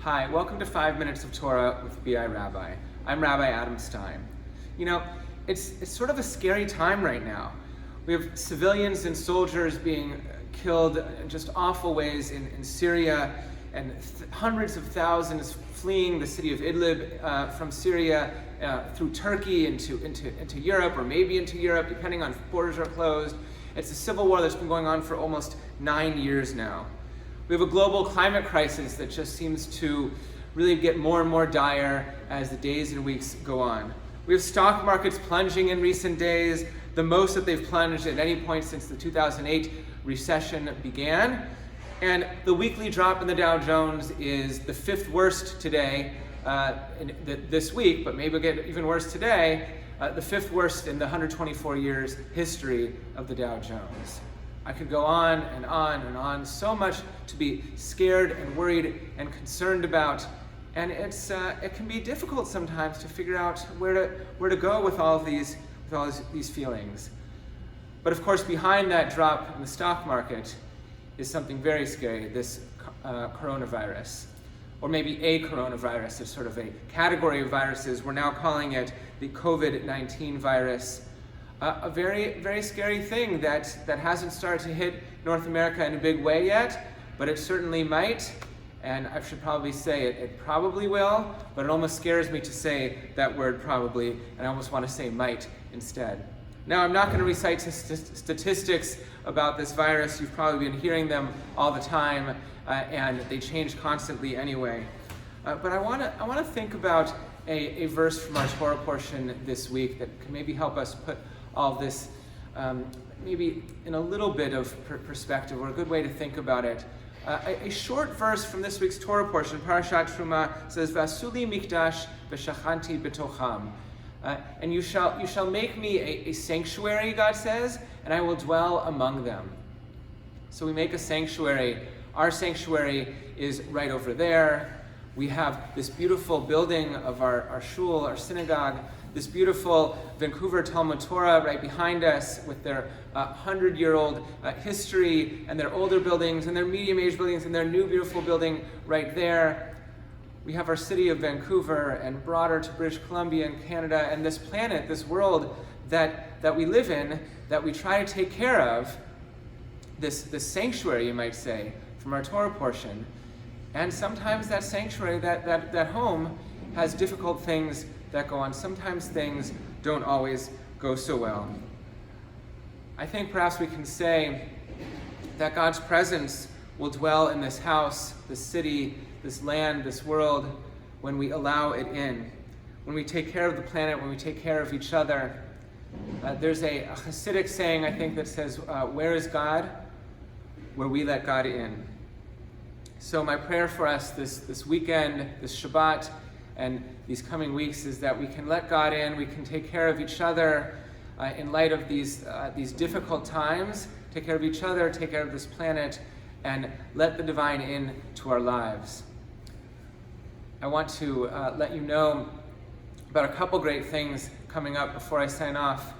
Hi, welcome to 5 Minutes of Torah with BI Rabbi. I'm Rabbi Adam Stein. You know, it's sort of a scary time right now. We have civilians and soldiers being killed in just awful ways in Syria, and hundreds of thousands fleeing the city of Idlib from Syria through Turkey into Europe, or maybe into Europe, depending on if borders are closed. It's a civil war that's been going on for almost 9 years now. We have a global climate crisis that just seems to really get more and more dire as the days and weeks go on. We have stock markets plunging in recent days, the most that they've plunged at any point since the 2008 recession began. And the weekly drop in the Dow Jones is the fifth worst today, this week, but maybe it'll get even worse today, the fifth worst in the 124 years history of the Dow Jones. I could go on and on and on. So much to be scared and worried and concerned about, and it can be difficult sometimes to figure out where to go with all of these feelings. But of course, behind that drop in the stock market is something very scary: this coronavirus, or maybe a coronavirus. It's sort of a category of viruses. We're now calling it the COVID-19 virus. A very, very scary thing that hasn't started to hit North America in a big way yet, but it certainly might, and I should probably say it probably will, but it almost scares me to say that word probably, and I almost want to say might instead. Now, I'm not going to recite statistics about this virus. You've probably been hearing them all the time, and they change constantly anyway. But I want to think about a verse from our Torah portion this week that can maybe help us put all of this maybe in a little bit of perspective, or a good way to think about it. A short verse from this week's Torah portion, Parashat Terumah, says, "Vasuli mikdash v'shachanti betocham," and you shall make me a sanctuary, God says, and I will dwell among them. So we make a sanctuary. Our sanctuary is right over there. We have this beautiful building of our shul, our synagogue, this beautiful Vancouver Talmud Torah right behind us with their 100-year-old history, and their older buildings and their medium-age buildings and their new beautiful building right there. We have our city of Vancouver, and broader to British Columbia and Canada, and this planet, this world that we live in, that we try to take care of, this sanctuary, you might say, from our Torah portion. And sometimes that sanctuary, that home, has difficult things that go on. Sometimes things don't always go so well. I think perhaps we can say that God's presence will dwell in this house, this city, this land, this world, when we allow it in, when we take care of the planet, when we take care of each other. There's a Hasidic saying, I think, that says, where is God? Where we let God in. So my prayer for us this weekend, this Shabbat, and these coming weeks is that we can let God in, we can take care of each other in light of these difficult times, take care of each other, take care of this planet, and let the divine in to our lives. I want to let you know about a couple great things coming up before I sign off.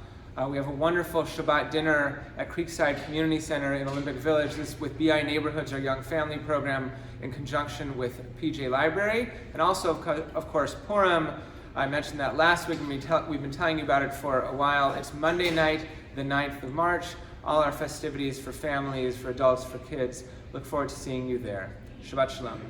We have a wonderful Shabbat dinner at Creekside Community Center in Olympic Village. This is with BI Neighborhoods, our young family program, in conjunction with PJ Library. And also, of course, Purim. I mentioned that last week, and we've been telling you about it for a while. It's Monday night, the 9th of March. All our festivities for families, for adults, for kids. Look forward to seeing you there. Shabbat Shalom.